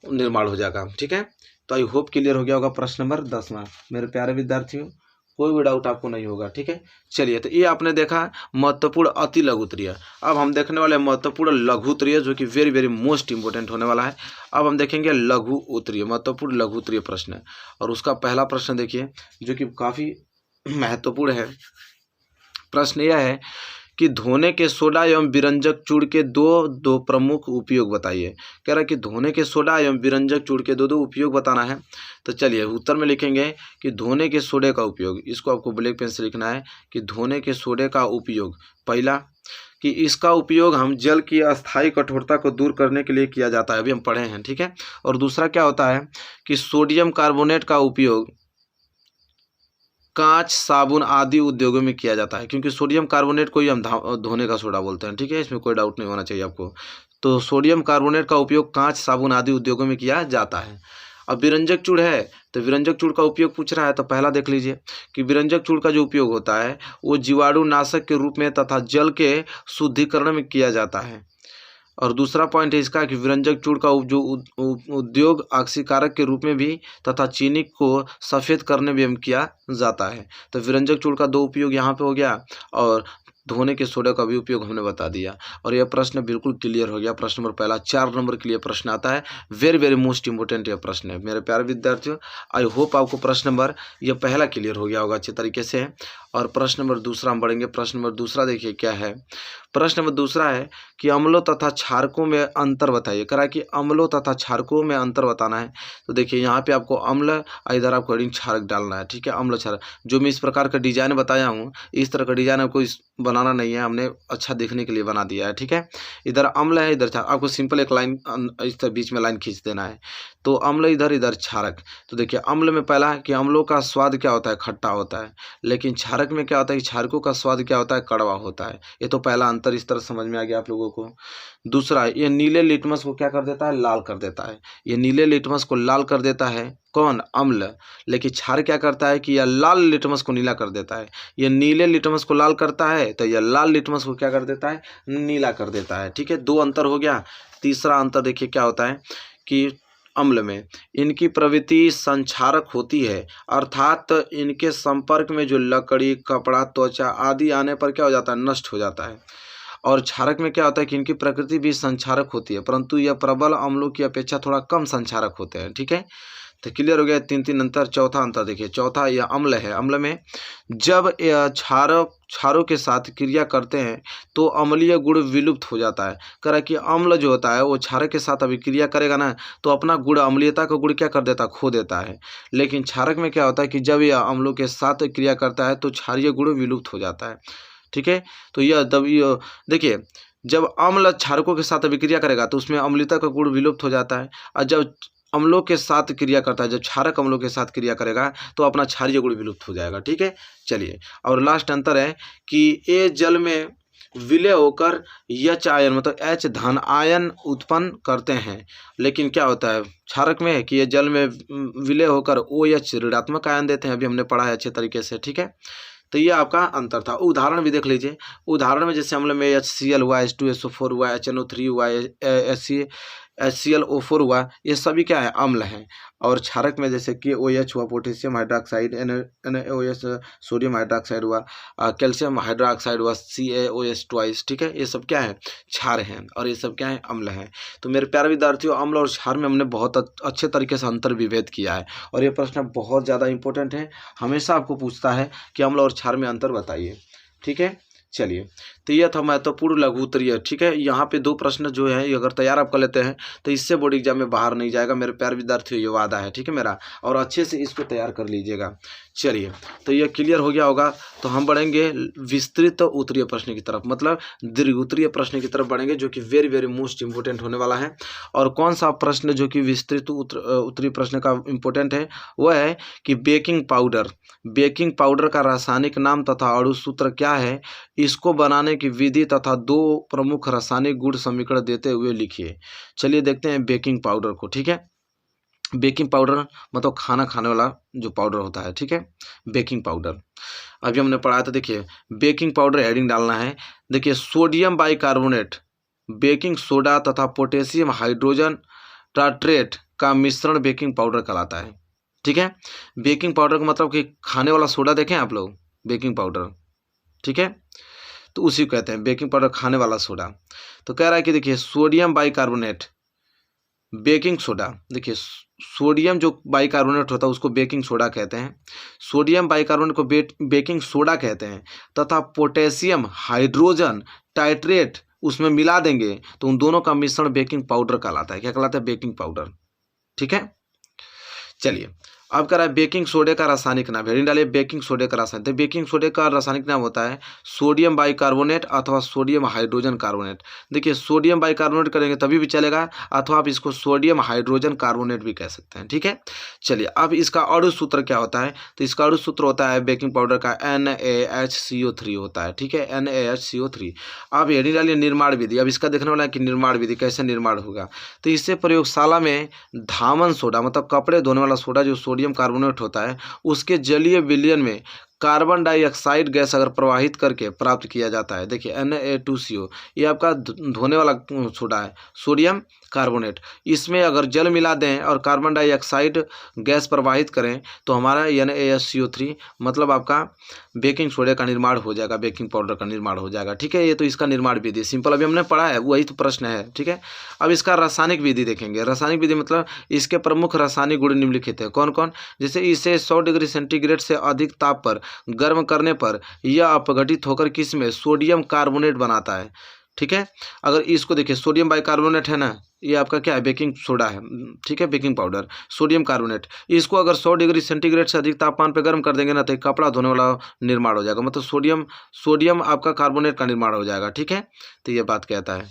निर्माण हो जाएगा। ठीक है, तो आई होप क्लियर हो गया होगा प्रश्न नंबर 10वां मेरे प्यारे विद्यार्थियों, कोई भी डाउट आपको नहीं होगा। ठीक है, चलिए तो ये आपने देखा महत्वपूर्ण अति लघु उत्तरीय। अब हम देखने वाले महत्वपूर्ण लघु उत्तरीय जो कि वेरी वेरी मोस्ट इंपोर्टेंट होने वाला है। अब हम देखेंगे लघु उत्तरीय, महत्वपूर्ण लघु उत्तरीय प्रश्न, और उसका पहला प्रश्न देखिए जो कि काफ़ी महत्वपूर्ण है। प्रश्न यह है कि धोने के सोडा एवं विरंजक चूड़ के दो प्रमुख उपयोग बताइए। कह रहा है कि धोने के सोडा एवं विरंजक चूड़ के दो उपयोग बताना है। तो चलिए उत्तर में लिखेंगे कि धोने के सोडे का उपयोग, इसको आपको ब्लैक पेन से लिखना है कि धोने के सोडे का उपयोग, पहला कि इसका उपयोग हम जल की अस्थायी कठोरता को दूर करने के लिए किया जाता है, अभी हम पढ़े हैं। ठीक है, और दूसरा क्या होता है कि सोडियम कार्बोनेट का उपयोग कांच, साबुन आदि उद्योगों में किया जाता है, क्योंकि सोडियम कार्बोनेट को ही हम धोने का सोडा बोलते हैं। ठीक है, इसमें कोई डाउट नहीं होना चाहिए आपको। तो सोडियम कार्बोनेट का उपयोग कांच, साबुन आदि उद्योगों में किया जाता है। अब विरंजक चूड़ है, तो विरंजक चूड़ का उपयोग पूछ रहा है, तो पहला देख लीजिए कि विरंजक चूड़ का जो उपयोग होता है वो जीवाणु नाशक के रूप में तथा जल के शुद्धिकरण में किया जाता है। और दूसरा पॉइंट है इसका कि विरंजक चूड़ का जो उद्योग ऑक्सीकारक के रूप में भी तथा चीनी को सफ़ेद करने में भी किया जाता है। तो विरंजक चूड़ का दो उपयोग यहाँ पे हो गया, और धोने के सोडे का भी उपयोग हमने बता दिया। और यह प्रश्न बिल्कुल क्लियर हो गया। प्रश्न नंबर पहला 4 नंबर के लिए प्रश्न आता है, वेरी वेरी मोस्ट इंपोर्टेंट यह प्रश्न है मेरे प्यारे विद्यार्थियों। आई होप आपको प्रश्न नंबर यह पहला क्लियर हो गया होगा अच्छे तरीके से। और प्रश्न नंबर दूसरा हम बढ़ेंगे। प्रश्न नंबर दूसरा देखिए क्या है। प्रश्न नंबर दूसरा है कि अम्लों तथा क्षारकों में अंतर बताइए। करा कि अम्लों तथा क्षारकों में अंतर बताना है। तो देखिए यहाँ पे आपको अम्ल, इधर आपको क्षारक डालना है। ठीक है, अम्ल क्षारक, जो मैं इस प्रकार का डिजाइन बताया हूँ इस तरह का डिजाइन आपको बनाना नहीं है, हमने अच्छा देखने के लिए बना दिया है। ठीक है, इधर अम्ल है, इधर क्षारक, आपको सिंपल एक लाइन इस तरह बीच में लाइन खींच देना है। तो अम्ल इधर, इधर क्षारक। तो देखिए अम्ल में पहला है कि अम्लों का स्वाद क्या होता है, खट्टा होता है, लेकिन क्षारक में क्या होता है कि क्षारकों का स्वाद क्या होता है, कड़वा होता है। ये तो पहला अंतर इस तरह समझ में आ गया आप लोगों को। दूसरा, ये नीले लिटमस को क्या कर देता है, लाल कर देता है। ये नीले लिटमस को लाल कर देता है कौन, अम्ल, लेकिन क्षार क्या करता है कि यह लाल लिटमस को नीला कर देता है। यह नीले लिटमस को लाल करता है, तो यह लाल लिटमस को क्या कर देता है, नीला कर देता है। ठीक है, दो अंतर हो गया। तीसरा अंतर देखिए क्या होता है कि अम्ल में इनकी प्रवृत्ति संक्षारक होती है, अर्थात इनके संपर्क में जो लकड़ी, कपड़ा, त्वचा आदि आने पर क्या हो जाता है, नष्ट हो जाता है। और क्षारक में क्या होता है कि इनकी प्रकृति भी संक्षारक होती है, परंतु यह प्रबल अम्लों की अपेक्षा थोड़ा कम संक्षारक होते हैं। ठीक है, तो क्लियर हो गया। 3 अंतर। चौथा अंतर देखिए, चौथा यह अम्ल है। अम्ल में जब यह क्षारों के साथ क्रिया करते हैं तो अम्लीय गुण विलुप्त हो जाता है। कह कि अम्ल जो होता है वो क्षारक के साथ अभी क्रिया करेगा ना, तो अपना गुण, अम्लीयता का गुण क्या कर देता है, खो देता है। लेकिन क्षारक में क्या होता है कि जब यह अम्लों के साथ क्रिया करता है तो क्षारीय गुण विलुप्त हो जाता है। ठीक है, तो यह देखिए जब अम्ल क्षारकों के साथ अभिक्रिया करेगा तो उसमें अम्लता का गुण विलुप्त हो जाता है, और जब अम्लों के साथ क्रिया करता है, जब क्षारक अम्लों के साथ क्रिया करेगा तो अपना क्षारीय गुण विलुप्त हो जाएगा। ठीक है, चलिए। और लास्ट अंतर है कि ये जल में विलय होकर H आयन मतलब H धन आयन उत्पन्न करते हैं, लेकिन क्या होता है क्षारक में है कि ये जल में विलय होकर OH ऋणात्मक आयन देते हैं, अभी हमने पढ़ा है अच्छे तरीके से। ठीक है, तो ये आपका अंतर था। उदाहरण भी देख लीजिए। उदाहरण में जैसे अम्ल में HCl हुआ, H2SO4 हुआ, HNO3 हुआ, HClO4 हुआ, ये सभी क्या है, अम्ल हैं। और क्षारक में जैसे कि OH हुआ, potassium hydroxide, NaOH sodium hydroxide हुआ, कैल्शियम हाइड्रोक्साइड हुआ, CaOH ट्वाइस। ठीक है, ये सब क्या है, क्षार हैं, और ये सब क्या है, अम्ल हैं। तो मेरे प्यारे विद्यार्थियों, अम्ल और क्षार में हमने बहुत अच्छे तरीके से अंतर विभेद किया है, और ये प्रश्न बहुत ज़्यादा इंपॉर्टेंट है। हमेशा आपको पूछता है कि अम्ल और क्षार में अंतर बताइए। ठीक है, चलिए। तो यह था महत्वपूर्ण लघु उत्तरीय। ठीक है, यहाँ पे 2 प्रश्न जो है अगर तैयार आप कर लेते हैं तो इससे बोर्ड एग्जाम में बाहर नहीं जाएगा मेरे प्यारे विद्यार्थियों, ये वादा है। ठीक है मेरा, और अच्छे से इसको तैयार कर लीजिएगा। चलिए, तो यह क्लियर हो गया होगा। तो हम बढ़ेंगे विस्तृत उत्तरीय प्रश्न की तरफ, मतलब दीर्घ उत्तरीय प्रश्न की तरफ बढ़ेंगे, जो कि वेरी वेरी मोस्ट इंपोर्टेंट होने वाला है। और कौन सा प्रश्न जो कि विस्तृत उत्तरीय प्रश्न का इंपोर्टेंट है वह है कि बेकिंग पाउडर का रासायनिक नाम तथा अणु सूत्र क्या है, इसको बनाने की विधि तथा 2 प्रमुख रासायनिक गुण समीकरण देते हुए लिखिए। चलिए देखते हैं बेकिंग पाउडर को। ठीक है, बेकिंग पाउडर मतलब खाना खाने वाला जो पाउडर होता है। ठीक है, बेकिंग पाउडर अभी हमने पढ़ाया था। देखिए बेकिंग पाउडर हेडिंग डालना है। देखिए सोडियम बाइकार्बोनेट, बेकिंग सोडा तथा पोटेशियम हाइड्रोजन टार्ट्रेट का मिश्रण बेकिंग पाउडर कहलाता है। ठीक है, बेकिंग पाउडर का मतलब कि खाने वाला सोडा देखें आप लोग, बेकिंग पाउडर, ठीक है, तो उसी को कहते हैं बेकिंग पाउडर, खाने वाला सोडा। तो कह रहा है कि देखिए सोडियम बाइकार्बोनेट, बेकिंग सोडा, देखिए सोडियम जो बाइकार्बोनेट होता है उसको बेकिंग सोडा कहते हैं, सोडियम बाइकार्बोनेट को बेकिंग सोडा कहते हैं, तथा पोटेशियम हाइड्रोजन टाइट्रेट उसमें मिला देंगे तो उन दोनों का मिश्रण बेकिंग पाउडर कहलाता है। क्या कहलाता है? Baking powder. ठीक है, चलिए अब कह रहा है बेकिंग सोडे का रासायनिक नाम, हेडिंग डालिए बेकिंग सोडे का रासायनिक। तो बेकिंग सोडे का रासायनिक नाम होता है सोडियम बाइकार्बोनेट अथवा सोडियम हाइड्रोजन कार्बोनेट। देखिए सोडियम बाइकार्बोनेट करेंगे तभी भी चलेगा, अथवा आप इसको सोडियम हाइड्रोजन कार्बोनेट भी कह सकते हैं। ठीक है, चलिए अब इसका अणु सूत्र क्या होता है? तो इसका अणु सूत्र होता है बेकिंग पाउडर का NaHCO3 होता है। ठीक है, NaHCO3। अब हेडिंग डालिए निर्माण विधि। अब इसका देखने वाला है कि निर्माण विधि कैसे निर्माण होगा। तो इससे प्रयोगशाला में धामन सोडा मतलब कपड़े धोने वाला सोडा जो सोडियम कार्बोनेट होता है उसके जलीय विलयन में कार्बन डाइऑक्साइड गैस अगर प्रवाहित करके प्राप्त किया जाता है। देखिए Na2CO ये आपका धोने वाला सोडा है, सोडियम कार्बोनेट, इसमें अगर जल मिला दें और कार्बन डाइऑक्साइड गैस प्रवाहित करें तो हमारा NaHCO3 मतलब आपका बेकिंग सोडे का निर्माण हो जाएगा, बेकिंग पाउडर का निर्माण हो जाएगा। ठीक है, ये तो इसका निर्माण विधि सिंपल अभी हमने पढ़ा है, वही तो प्रश्न है। ठीक है, अब इसका रासायनिक विधि देखेंगे। रासायनिक विधि मतलब इसके प्रमुख रासायनिक गुण निम्नलिखित है। कौन कौन? जैसे इसे 100 डिग्री सेंटीग्रेड से अधिक ताप पर गर्म करने पर यह अपघटित होकर किस में सोडियम कार्बोनेट बनाता है। ठीक है, अगर इसको देखिए सोडियम बाइकार्बोनेट है ना, ये आपका क्या है? बेकिंग सोडा है। ठीक है, बेकिंग पाउडर सोडियम कार्बोनेट, इसको अगर 100 डिग्री सेंटीग्रेड से अधिक तापमान पर गर्म कर देंगे ना तो कपड़ा धोने वाला निर्माण हो जाएगा, मतलब सोडियम आपका कार्बोनेट का निर्माण हो जाएगा। ठीक है, तो ये बात कहता है।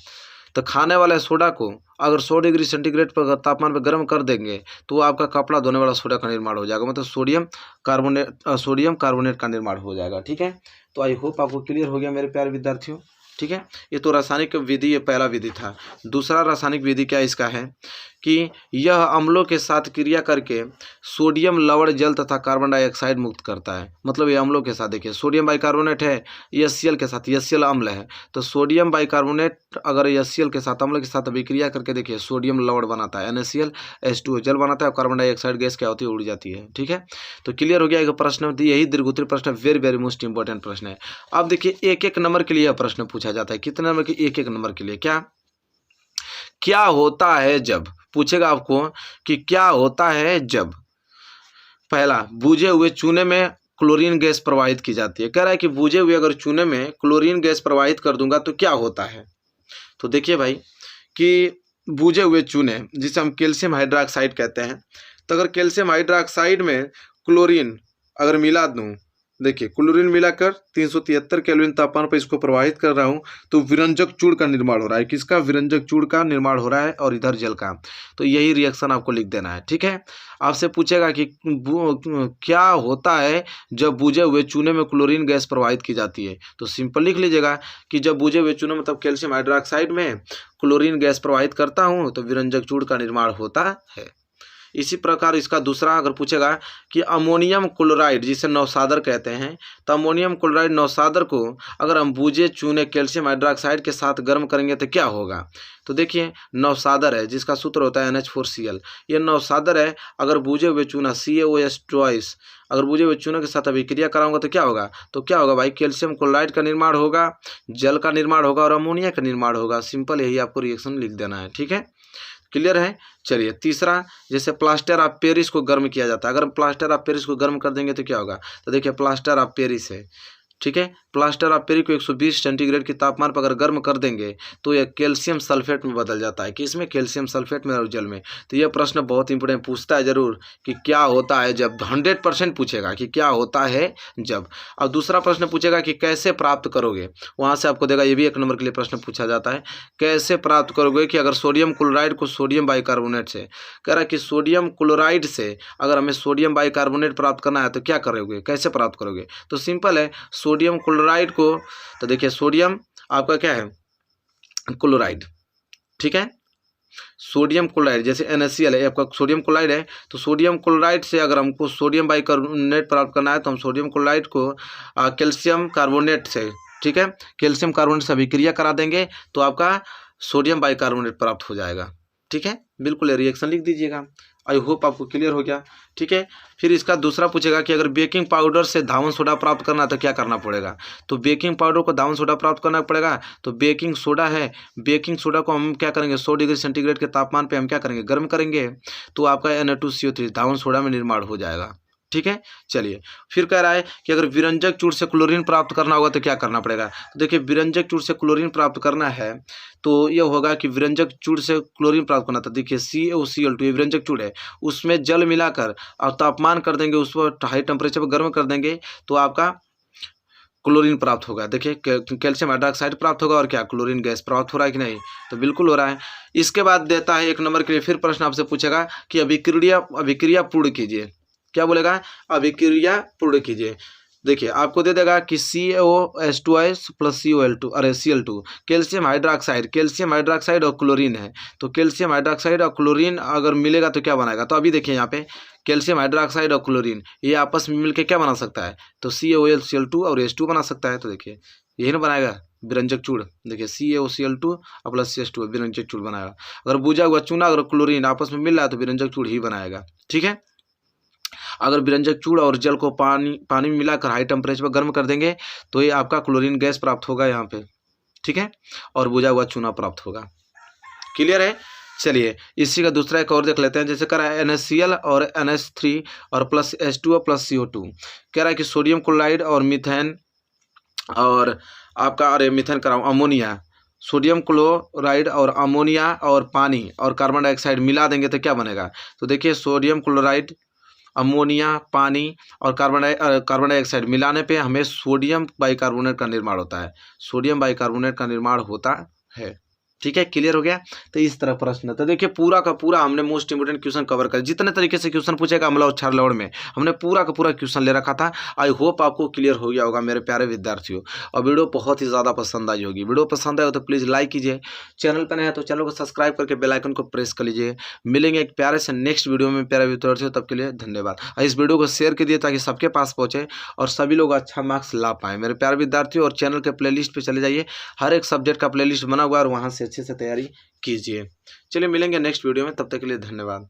तो खाने वाले सोडा को अगर 100 डिग्री सेंटीग्रेड पर तापमान पर गर्म कर देंगे तो आपका कपड़ा धोने वाला सोडा का निर्माण हो जाएगा, मतलब सोडियम कार्बोनेट का निर्माण हो जाएगा। ठीक है, तो आई होप आपको क्लियर हो गया मेरे प्यारे विद्यार्थियों। ठीक है, ये तो रासायनिक विधि, ये पहला विधि था। दूसरा रासायनिक विधि क्या इसका है कि यह अम्लों के साथ क्रिया करके सोडियम लवण जल तथा कार्बन डाइऑक्साइड मुक्त करता है। मतलब ये अम्लों के साथ, देखिए सोडियम बाइकार्बोनेट है HCl के साथ, HCl अम्ल है, तो सोडियम बाइकार्बोनेट अगर HCl के साथ अम्ल के साथ अभिक्रिया करके देखिए सोडियम लवण बनाता है, NaCl H2O जल बनाता है और कार्बन डाइऑक्साइड गैस क्या होती है? उड़ जाती है। ठीक है, तो क्लियर हो गया एक प्रश्न, यही दीर्घोत्तरीय प्रश्न वेरी वेरी मोस्ट इंपॉर्टेंट प्रश्न है। अब देखिए एक एक नंबर के लिए यह प्रश्न पूछा जाता है। कितने नंबर के? एक एक नंबर के लिए। क्या होता है जब, पूछेगा आपको कि क्या होता है जब पहला बूझे हुए चूने में क्लोरीन गैस प्रवाहित की जाती है। कह रहा है कि बूझे हुए अगर चूने में क्लोरीन गैस प्रवाहित कर दूंगा तो क्या होता है। तो देखिए भाई कि बूझे हुए चूने जिसे हम कैल्शियम हाइड्रोक्साइड कहते हैं, तो अगर कैल्शियम हाइड्रोक्साइड में क्लोरीन अगर मिला दूं, देखिए क्लोरीन मिलाकर 373 केल्विन तापमान पर इसको प्रवाहित कर रहा हूं तो विरंजक चूड़ का निर्माण हो रहा है। किसका? विरंजक चूड़ का निर्माण हो रहा है, और इधर जल का। तो यही रिएक्शन आपको लिख देना है। ठीक है, आपसे पूछेगा कि क्या होता है जब बूझे हुए चूने में क्लोरीन गैस प्रवाहित की जाती है, तो सिंपल लिख लीजिएगा कि जब बूझे हुए चूने मतलब कैल्शियम हाइड्रोक्साइड में क्लोरीन गैस प्रवाहित करता हूँ तो विरंजक चूड़ का निर्माण होता है। इसी प्रकार इसका दूसरा अगर पूछेगा कि अमोनियम क्लोराइड जिसे नौसादर कहते हैं, तो अमोनियम क्लोराइड नौसादर को अगर हम बूझे चूने कैल्शियम हाइड्रोक्साइड के साथ गर्म करेंगे तो क्या होगा। तो देखिए नौसादर है जिसका सूत्र होता है NH4Cl, ये नौसादर है। अगर बूझे हुए चूना CaOH ट्वाइस अगर बूझे हुए चूने के साथ अभिक्रिया कराऊंगा तो क्या होगा? तो क्या होगा भाई? कैल्शियम क्लोराइड का निर्माण होगा, जल का निर्माण होगा और अमोनिया का निर्माण होगा। सिंपल यही आपको रिएक्शन लिख देना है। ठीक है, क्लियर है। चलिए तीसरा, जैसे प्लास्टर ऑफ पेरिस को गर्म किया जाता है, अगर हम प्लास्टर ऑफ पेरिस को गर्म कर देंगे तो क्या होगा। तो देखिए प्लास्टर ऑफ पेरिस है, ठीक है, प्लास्टर ऑफ पेरिस को 120 सेंटीग्रेड के तापमान पर अगर गर्म कर देंगे तो यह कैल्शियम सल्फेट में बदल जाता है। किसमें? कैल्शियम सल्फेट में और जल में। तो यह प्रश्न बहुत इंपॉर्टेंट पूछता है जरूर कि क्या होता है जब, 100% पूछेगा कि क्या होता है जब। अब दूसरा प्रश्न पूछेगा कि कैसे प्राप्त करोगे, वहाँ से आपको देगा, ये भी 1 नंबर के लिए प्रश्न पूछा जाता है। कैसे प्राप्त करोगे कि अगर सोडियम क्लोराइड को सोडियम बाइकार्बोनेट से, कह रहा है कि सोडियम क्लोराइड से अगर हमें सोडियम बाइकार्बोनेट प्राप्त करना है तो क्या करोगे, कैसे प्राप्त करोगे। तो सिंपल है, सोडियम क्लोराइड को, तो देखिए सोडियम आपका क्या है? क्लोराइड। ठीक है, सोडियम क्लोराइड जैसे NaCl है आपका सोडियम क्लोराइड है, तो सोडियम क्लोराइड से अगर हमको सोडियम बाइकार्बोनेट प्राप्त करना है तो हम सोडियम क्लोराइड को कैल्शियम कार्बोनेट से, ठीक है, कैल्शियम कार्बोनेट से अभिक्रिया करा देंगे तो आपका सोडियम बाइकार्बोनेट प्राप्त हो जाएगा। ठीक है, बिल्कुल रिएक्शन लिख दीजिएगा। आई होप आपको क्लियर हो गया। ठीक है, फिर इसका दूसरा पूछेगा कि अगर बेकिंग पाउडर से धावन सोडा प्राप्त करना है तो क्या करना पड़ेगा। तो बेकिंग पाउडर को धावन सोडा प्राप्त करना पड़ेगा। तो बेकिंग सोडा है, बेकिंग सोडा को हम क्या करेंगे, 100 डिग्री सेंटीग्रेड के तापमान पे हम क्या करेंगे, गर्म करेंगे, तो आपका Na2CO3 धावन सोडा में निर्माण हो जाएगा। ठीक है, चलिए फिर कह रहा है कि अगर विरंजक चूड़ से क्लोरीन प्राप्त करना होगा तो क्या करना पड़ेगा। तो देखिए, विरंजक चूड़ से क्लोरीन प्राप्त करना है तो यह होगा कि विरंजक चूड़ से क्लोरीन प्राप्त करना था। देखिए CaOCl2 ये विरंजक चूड़ है, उसमें जल मिलाकर और तापमान कर देंगे, उस पर हाई टेम्परेचर पर गर्म कर देंगे तो आपका क्लोरीन प्राप्त होगा। देखिए कैल्शियम हाइड्रोक्साइड प्राप्त होगा और क्या क्लोरीन गैस प्राप्त हो रहा है कि नहीं, तो बिल्कुल हो रहा है। इसके बाद देता है 1 नंबर के लिए, फिर प्रश्न आपसे पूछेगा कि अभिक्रिया पूर्ण कीजिए। क्या बोलेगा, अभिक्रिया पूर्ण कीजिए। देखिए आपको दे देगा कि CaOH2 plus Cl2 calcium hydroxide और क्लोरीन है। तो कैल्शियम हाइड्रोक्साइड और क्लोरीन अगर मिलेगा तो क्या बनाएगा। तो अभी देखिए यहाँ पे कैल्शियम हाइड्रोक्साइड और क्लोरीन ये आपस में मिलकर क्या बना सकता है, तो CaOCl2 और H2 बना सकता है। तो देखिए यही ना बनाएगा विरंजक चूड़। देखिए CaOCl2 और प्लस CH2 विरंजक चूड़ बनाएगा। अगर बुझा हुआ चूना अगर क्लोरीन आपस में मिल रहा है तो विरंजक चूड़ ही बनाएगा। ठीक है, अगर विरंजक चूड़ और जल को पानी में मिलाकर हाई टेम्परेचर पर गर्म कर देंगे तो ये आपका क्लोरीन गैस प्राप्त होगा यहाँ पे। ठीक है, और बुझा हुआ चूना प्राप्त होगा। क्लियर है। चलिए इसी का दूसरा एक और देख लेते हैं। जैसे कह रहा है NaCl और NH3 और प्लस H2O प्लस CO2। कह रहा है कि सोडियम क्लोराइड और मीथेन और आपका मीथेन कराऊँ अमोनिया, सोडियम क्लोराइड और अमोनिया और पानी और कार्बन डाइऑक्साइड मिला देंगे तो क्या बनेगा। तो देखिए सोडियम क्लोराइड, अमोनिया, पानी और कार्बन डाइऑक्साइड मिलाने पे हमें सोडियम बाइकार्बोनेट का निर्माण होता है। सोडियम बाइकार्बोनेट का निर्माण होता है। ठीक है, क्लियर हो गया। तो इस तरह प्रश्न, तो देखिए पूरा का पूरा हमने मोस्ट इंपोर्टेंट क्वेश्चन कवर कर, जितने तरीके से क्वेश्चन पूछेगा अम्ल और क्षार लवण में हमने पूरा का पूरा क्वेश्चन ले रखा था। आई होप आपको क्लियर हो गया होगा मेरे प्यारे विद्यार्थियों, और वीडियो बहुत ही ज़्यादा पसंद आई होगी। वीडियो पसंद आए तो प्लीज़ लाइक कीजिए, चैनल पर नए हैं तो चैनल को सब्सक्राइब करके बेल आइकन को प्रेस कर लीजिए। मिलेंगे एक प्यारे से नेक्स्ट वीडियो में प्यारे विद्यार्थियों, तब के लिए धन्यवाद। और इस वीडियो को शेयर कीजिए ताकि सबके पास पहुँचे और सभी लोग अच्छा मार्क्स ला पाएँ मेरे प्यारे विद्यार्थियों। और चैनल के प्लेलिस्ट पे चले जाइए, हर एक सब्जेक्ट का प्लेलिस्ट बना हुआ है और वहाँ से अच्छे से तैयारी कीजिए। चलिए मिलेंगे नेक्स्ट वीडियो में, तब तक के लिए धन्यवाद।